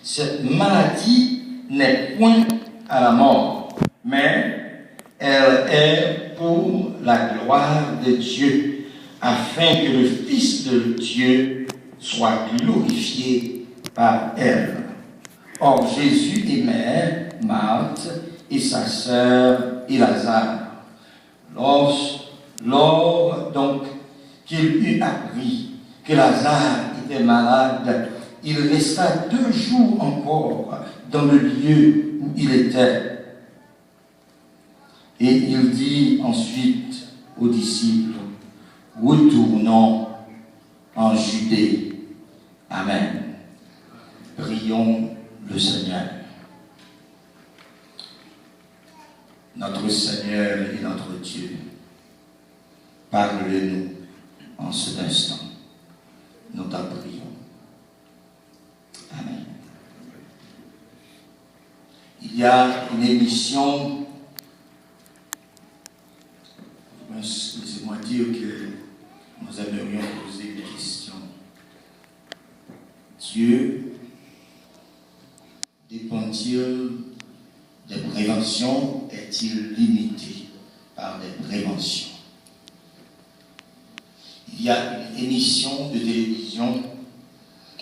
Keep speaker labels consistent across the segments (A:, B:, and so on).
A: cette maladie n'est point à la mort, mais elle est pour la gloire de Dieu, afin que le Fils de Dieu soit glorifié par elle. Or, Jésus aimait Marthe et sa sœur et Lazare. Lors donc qu'il eut appris que Lazare était malade, il resta 2 jours encore dans le lieu où il était. Et il dit ensuite aux disciples, retournons en Judée. Amen. Prions le Seigneur. Notre Seigneur et notre Dieu, parle-nous en cet instant. Nous t'en prions. Amen. Il y a une émission, laissez-moi dire que nous aimerions poser des questions. Dieu dépend-il des préventions? Est-il limité par des préventions? Il y a une émission de télévision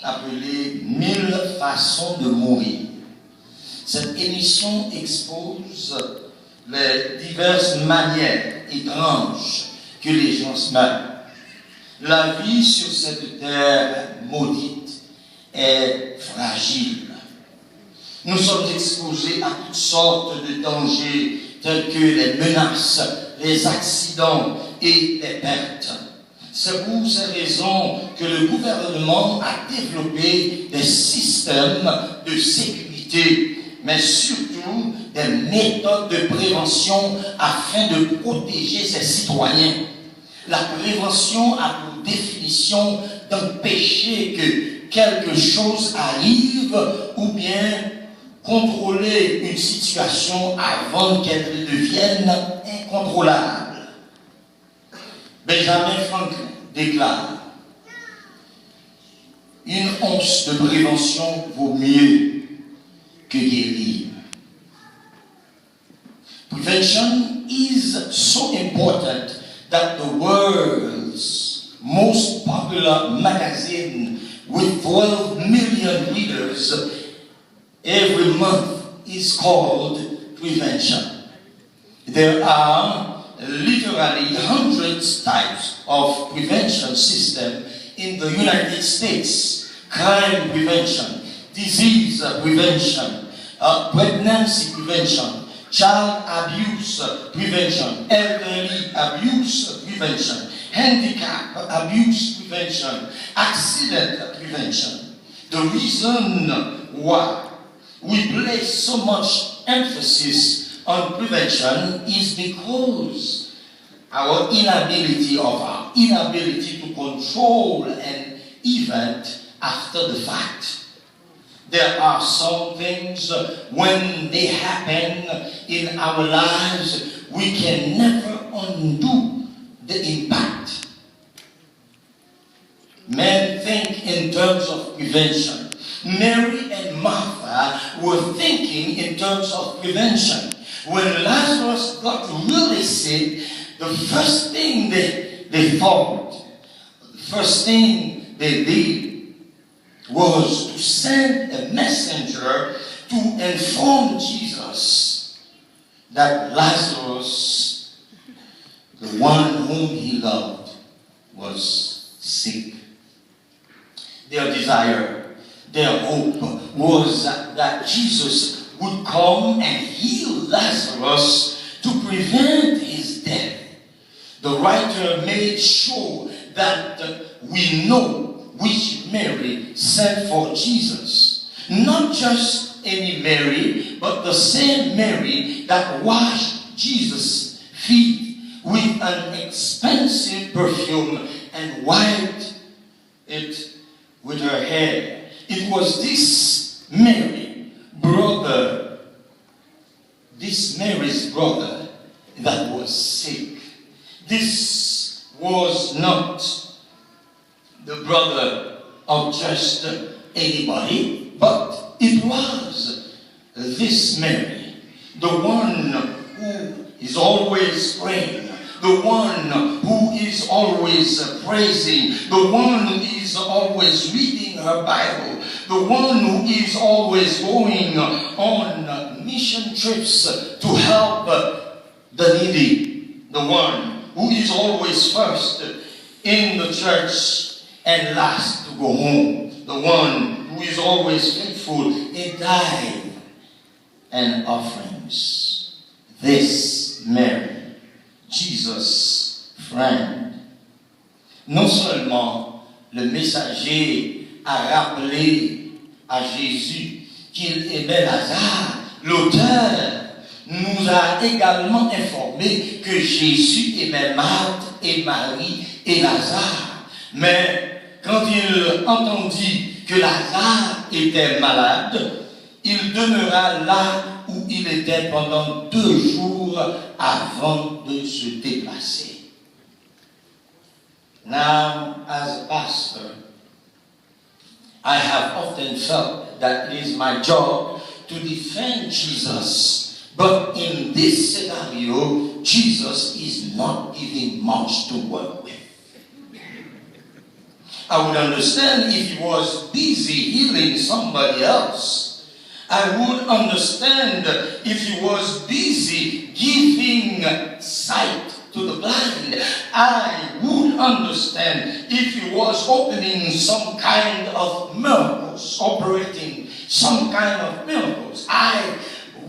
A: appelée 1000 façons de mourir. Cette émission expose les diverses manières étranges que les gens meurent. La vie sur cette terre maudite est fragile. Nous sommes exposés à toutes sortes de dangers tels que les menaces, les accidents et les pertes. C'est pour ces raisons que le gouvernement a développé des systèmes de sécurité, mais surtout des méthodes de prévention afin de protéger ses citoyens. La prévention a pour définition d'empêcher que quelque chose arrive ou bien contrôler une situation avant qu'elle devienne incontrôlable. Benjamin Franklin déclare: une once de prévention vaut mieux que guérir. Prevention is so important that the world's most popular magazine with 12 million readers every month is called Prevention. There are literally hundreds of types of prevention system in the United States: crime prevention, disease prevention, pregnancy prevention, child abuse prevention, elderly abuse prevention, handicap abuse prevention, accident prevention. The reason why we place so much emphasis on prevention is because our inability to control an event after the fact. There are some things when they happen in our lives, we can never undo the impact. Men think in terms of prevention. Mary and Martha were thinking in terms of prevention. When Lazarus got really sick, the first thing they thought, the first thing they did was to send a messenger to inform Jesus that Lazarus, the one whom he loved, was sick. Their desire, their hope was that Jesus would come and heal Lazarus to prevent his death. The writer made sure that we know which Mary sent for Jesus. Not just any Mary, but the same Mary that washed Jesus' feet with an expensive perfume and wiped it with her hair. It was this Mary's brother that was sick. This was not the brother of just anybody, but it was this Mary, the one who is always praying, the one who is always praising, the one who is always reading her Bible, the one who is always going on mission trips to help the needy, the one who is always first in the church and last to go home, the one who is always faithful in tithe and offerings. This Mary, Jesus' friend. Non seulement le messager a rappelé à Jésus qu'il aimait Lazare, l'auteur nous a également informé que Jésus aimait Marthe et Marie et Lazare. Mais quand il entendit que Lazare était malade, il demeura là où il était pendant 2 jours avant de se déplacer. Now, as a pastor, I have often felt that it is my job to defend Jesus. But in this scenario, Jesus is not giving much to work with. I would understand if he was busy healing somebody else. I would understand if he was busy giving sight to the blind. I would understand if he was opening some kind of miracles, operating some kind of miracles. I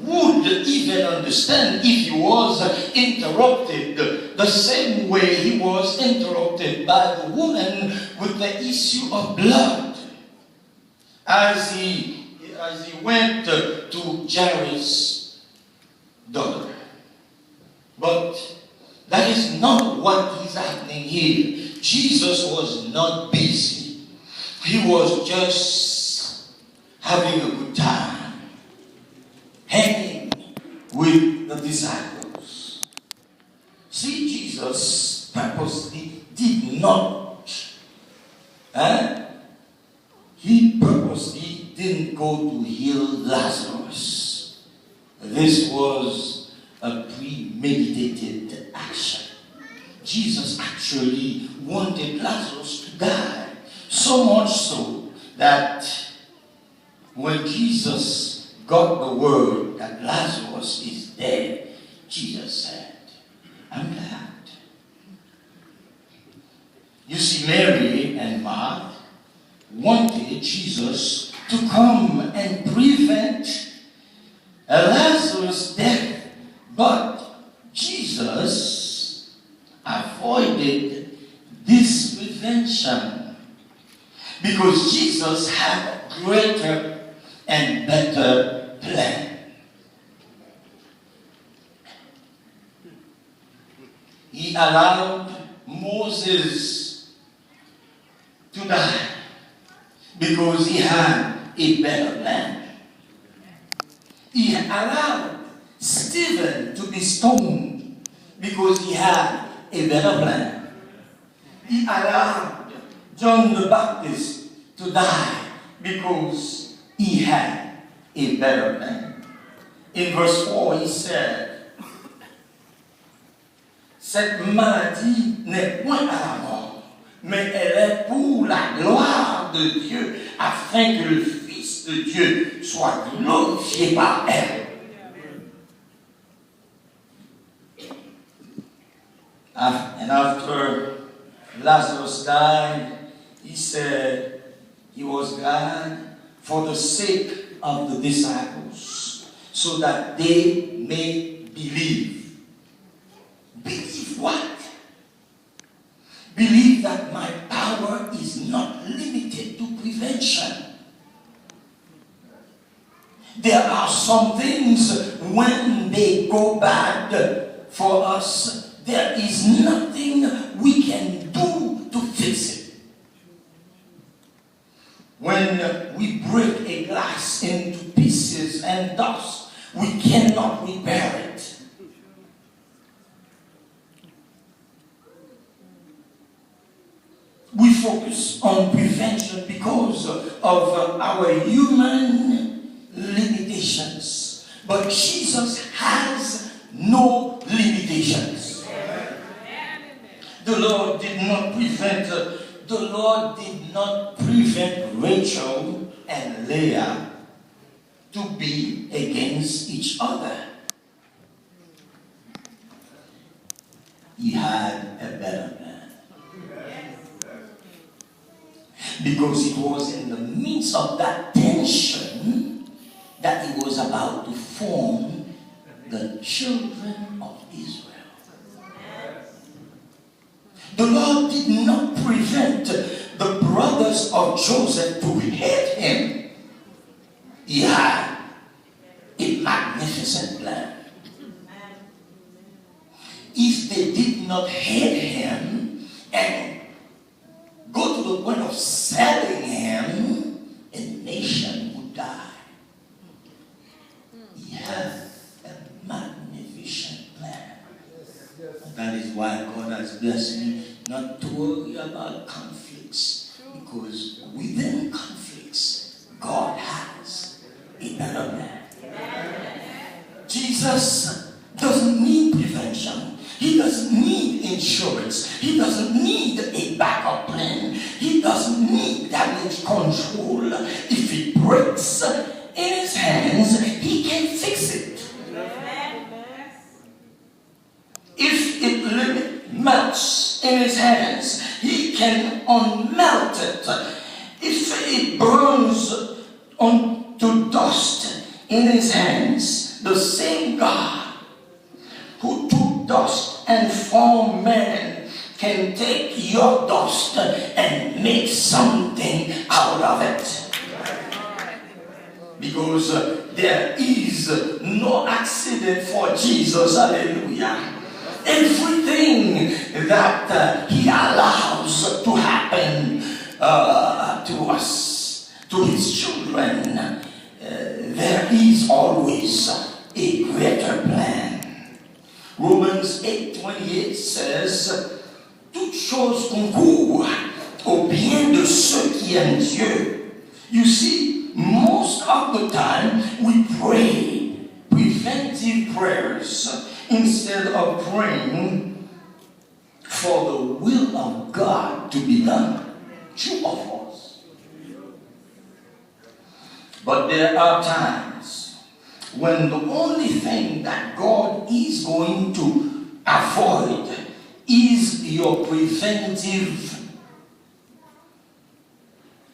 A: would even understand if he was interrupted the same way he was interrupted by the woman with the issue of blood. As he went to Jairus' daughter. But that is not what is happening here. Jesus was not busy. He was just having a good time, hanging with the disciples. See, Jesus purposely did not. He purposely didn't go to heal Lazarus. This was a premeditated action. Jesus actually wanted Lazarus to die. So much so that when Jesus got the word that Lazarus is dead, Jesus said, I'm glad. You see, Mary and Martha wanted Jesus to come and prevent Lazarus' death. But Jesus avoided this prevention because Jesus had a greater and better plan. He allowed Moses to die because he had a better plan. He allowed Stephen to be stoned because he had a better plan. He allowed John the Baptist to die because he had a better plan. In verse 4, he said, cette maladie n'est point à la mort, mais elle est pour la gloire de Dieu, afin que le Fils de Dieu soit glorifié par elle. And after Lazarus died, he said he was glad for the sake of the disciples, so that they may believe. Believe what? Believe that my power is not limited to prevention. There are some things when they go bad for us, there is nothing we can do to fix it. When we break a glass into pieces and dust, we cannot repair it. We focus on prevention because of our human But Jesus has no limitations. The Lord did not prevent Rachel and Leah to be against each other. He had a better plan. Because it was in the midst of that tension that he was about to form the children of Israel. The Lord did not prevent the brothers of Joseph to hate him. He had a magnificent plan. If they did not hate him and go to the point of selling him, a nation would die. He has a magnificent plan. And that is why God has blessed me not to worry about conflicts, because within conflicts, God has a better plan. Jesus doesn't need prevention. He doesn't need insurance. He doesn't need a backup plan. He doesn't need damage control. If it breaks in his hands, he can fix it. If it melts in his hands, he can unmelt it. If it burns onto dust in his hands, the same God who took dust and formed man can take your dust and make something out of it. Because there is no accident for Jesus. Hallelujah. Everything that he allows to happen to us, to his children, there is always a greater plan. Romans 8:28 says, toute chose concourt au bien de ceux qui aiment Dieu. You see, most of the time we pray preventive prayers instead of praying for the will of God to be done. True of us. But there are times when the only thing that God is going to avoid is your preventive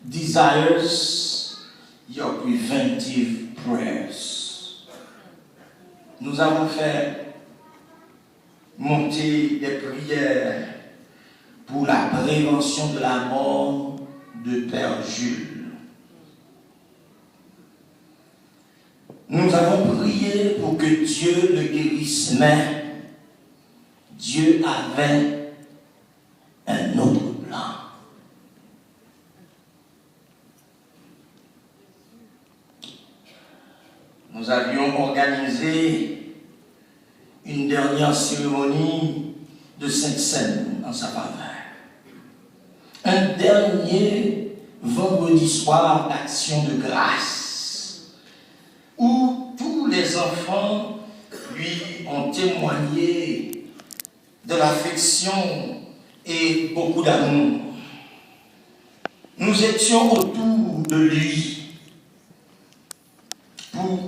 A: desires, your preventive prayers. Nous avons fait monter des prières pour la prévention de la mort de Père Jules. Nous avons prié pour que Dieu le guérisse, mais Dieu avait un autre plan. Nous avions organisé une dernière cérémonie de Sainte Seine en sa faveur. Un dernier vendredi soir d'action de grâce, où tous les enfants lui ont témoigné de l'affection et beaucoup d'amour. Nous étions autour de lui pour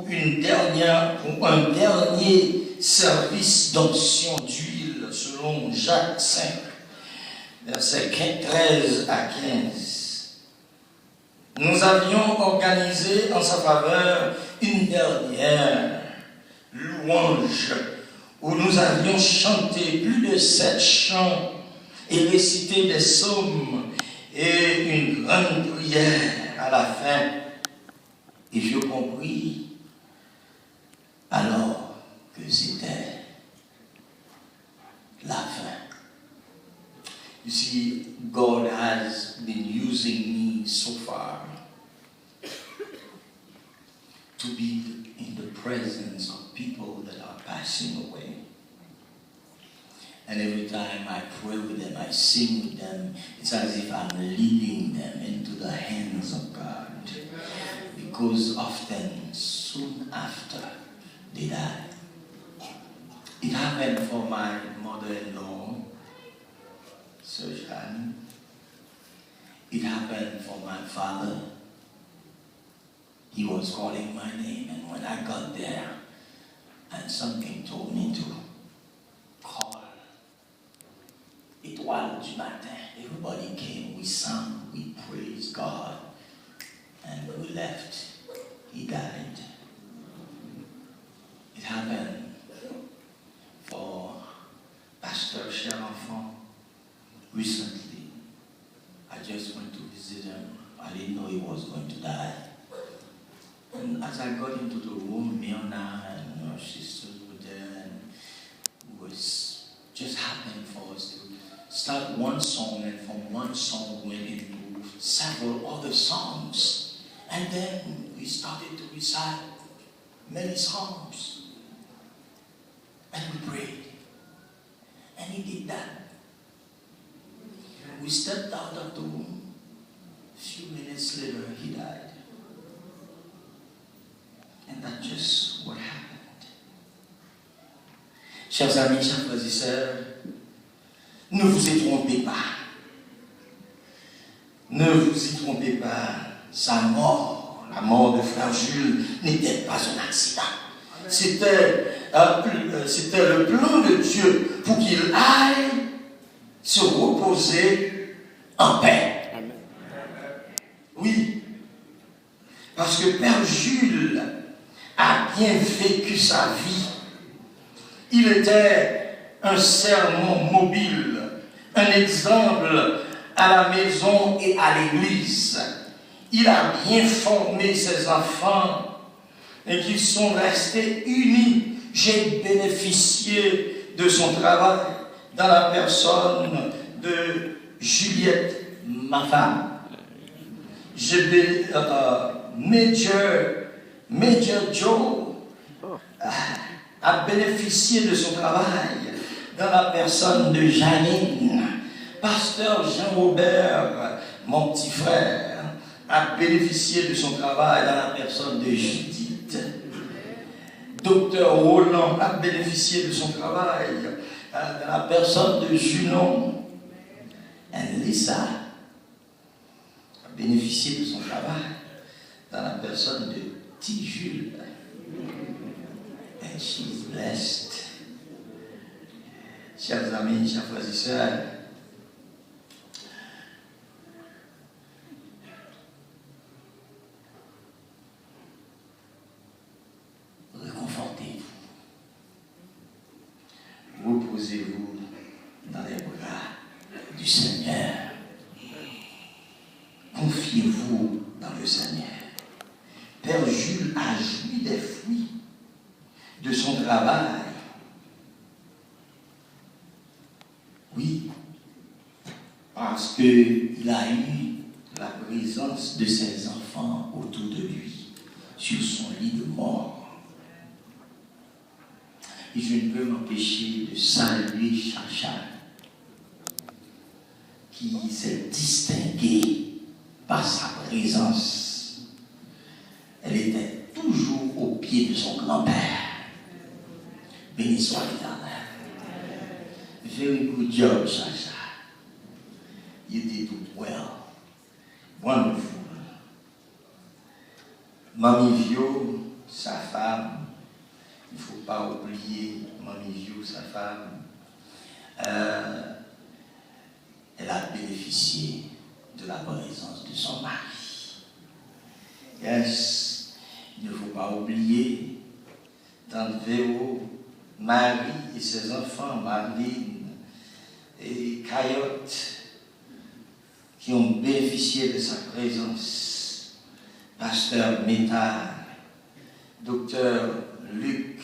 A: un dernier service d'onction d'huile selon Jacques 5, versets 13 à 15. Nous avions organisé en sa faveur une dernière louange où nous avions chanté plus de 7 chants et récité des psaumes et une grande prière à la fin. Et je compris alors que c'était la fin. You see, God has been using me so far to be in the presence of people that are passing away. And every time I pray with them, I sing with them, it's as if I'm leading them into the hands of God. Because often, soon after they died. It happened for my mother-in-law, Sojani. It happened for my father. He was calling my name, and when I got there, and something told me to call. Étoile du matin. Everybody came, we sang, we praised God, and when we left, he died. It happened for Pastor Cher Enfant recently. I just went to visit him. I didn't know he was going to die. And as I got into the room, Mirna and her sisters were there, and it was just happening for us to start one song, and from one song went into several other songs. And then we started to recite many songs. And we prayed. And he did that. We stepped out of the room. A few minutes later, he died. And that's just what happened. Chers amis, chers frères et sœurs, ne vous y trompez pas. Ne vous y trompez pas. Sa mort, la mort de frère Jules, n'était pas un accident. C'était le plan de Dieu pour qu'il aille se reposer en paix. Amen. Oui, parce que Père Jules a bien vécu sa vie. Il était un sermon mobile, un exemple à la maison et à l'église. Il a bien formé ses enfants et qu'ils sont restés unis. J'ai bénéficié de son travail dans la personne de Juliette, ma femme. Major Joe a bénéficié de son travail dans la personne de Janine. Pasteur Jean-Robert, mon petit frère, a bénéficié de son travail dans la personne de Judith. Docteur Roland a bénéficié de son travail dans la personne de Junon. Et Lisa a bénéficié de son travail dans la personne de T. Jules. And she's blessed. Chers amis, chers frères et sœurs, réconfortez-vous. Reposez-vous dans les bras du Seigneur. Confiez-vous dans le Seigneur. Père Jules a joui des fruits de son travail. Oui, parce qu'il a eu la présence de ses enfants autour de lui, sur son lit de mort. Et je ne peux m'empêcher de saluer Chacha, qui s'est distinguée par sa présence. Elle était toujours au pied de son grand-père. Béni soit l'Éternel. Very good job, Chacha. You did it well. Wonderful. Mamie Vio, sa femme, il ne faut pas oublier Mamie Vio, sa femme, elle a bénéficié de la présence de son mari. Yes, il ne faut pas oublier Tante Véro, Marie et ses enfants, Marlene et Cayotte, qui ont bénéficié de sa présence. Pasteur Métard, Docteur Luc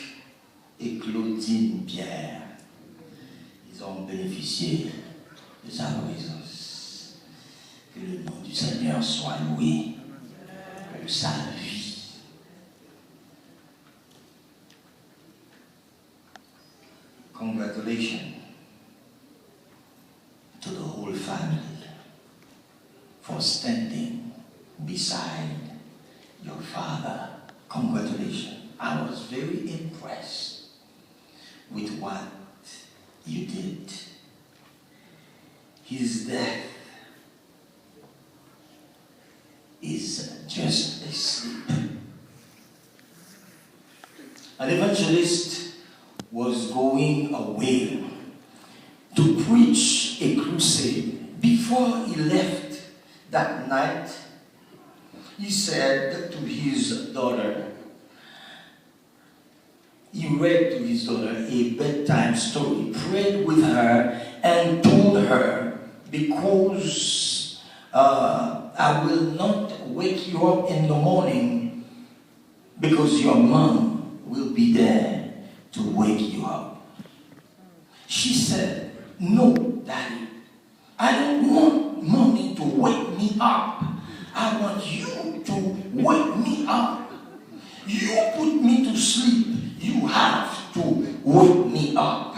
A: et Claudine Pierre, ils ont bénéficié de sa présence. Que le nom du Seigneur soit loué pour sa vie. Congratulations to the whole family for standing beside your father. Congratulations. I was very impressed with what you did. His death is just a sleep. An evangelist was going away to preach a crusade. Before he left that night, he said to his daughter, he read to his daughter a bedtime story, prayed with her, and told her, because I will not wake you up in the morning, because your mom will be there to wake you up. She said, no, Daddy, I don't want mommy to wake me up. I want you to wake me up. You put me to sleep. You have to wake me up.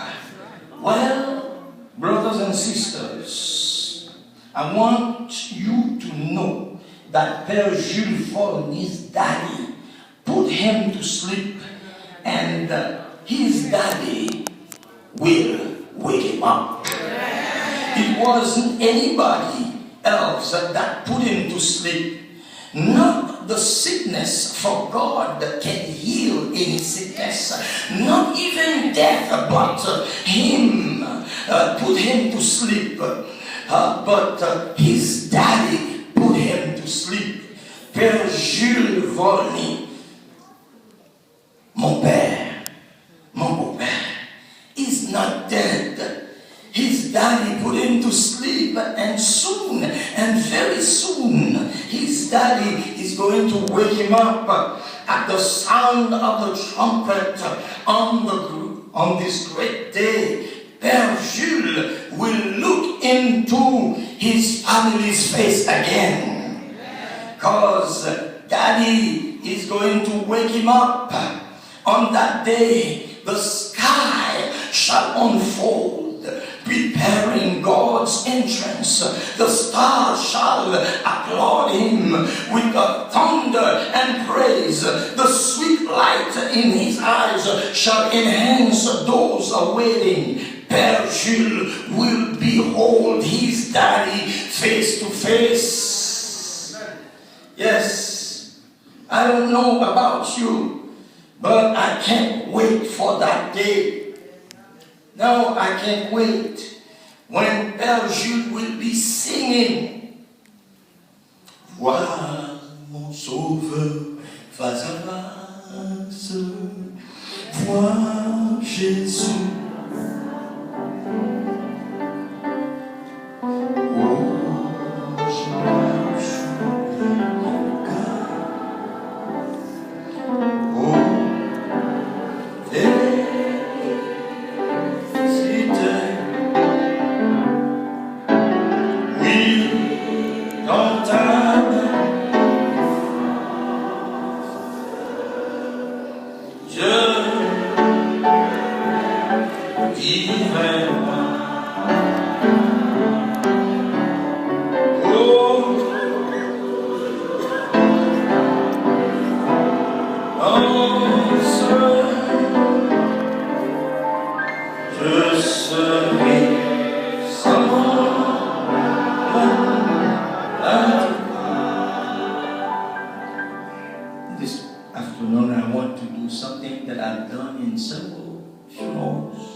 A: Well, brothers and sisters, I want you to know that Père Jules Volney's daddy put him to sleep, and his daddy will wake him up. It wasn't anybody else that put him to sleep. Not the sickness, for God can heal any sickness. Not even death, but him put him to sleep. But his daddy put him to sleep. Père Jules Volney, mon père, mon beau-père, is not dead. His daddy put him to sleep, and soon, and very soon, his daddy is going to wake him up at the sound of the trumpet on this great day. Père Jules will look into his family's face again, because daddy is going to wake him up. On that day, the sky shall unfold, preparing God's entrance. The stars shall applaud him with the thunder and praise. The sweet light in his eyes shall enhance those awaiting. Père Jules will behold his daddy face to face. Yes, I don't know about you, but I can't wait for that day. No, I can't wait when Père Jules will be singing. Vois mon sauveur face à face, vois Jésus. This afternoon I want to do something that I've done in several funerals.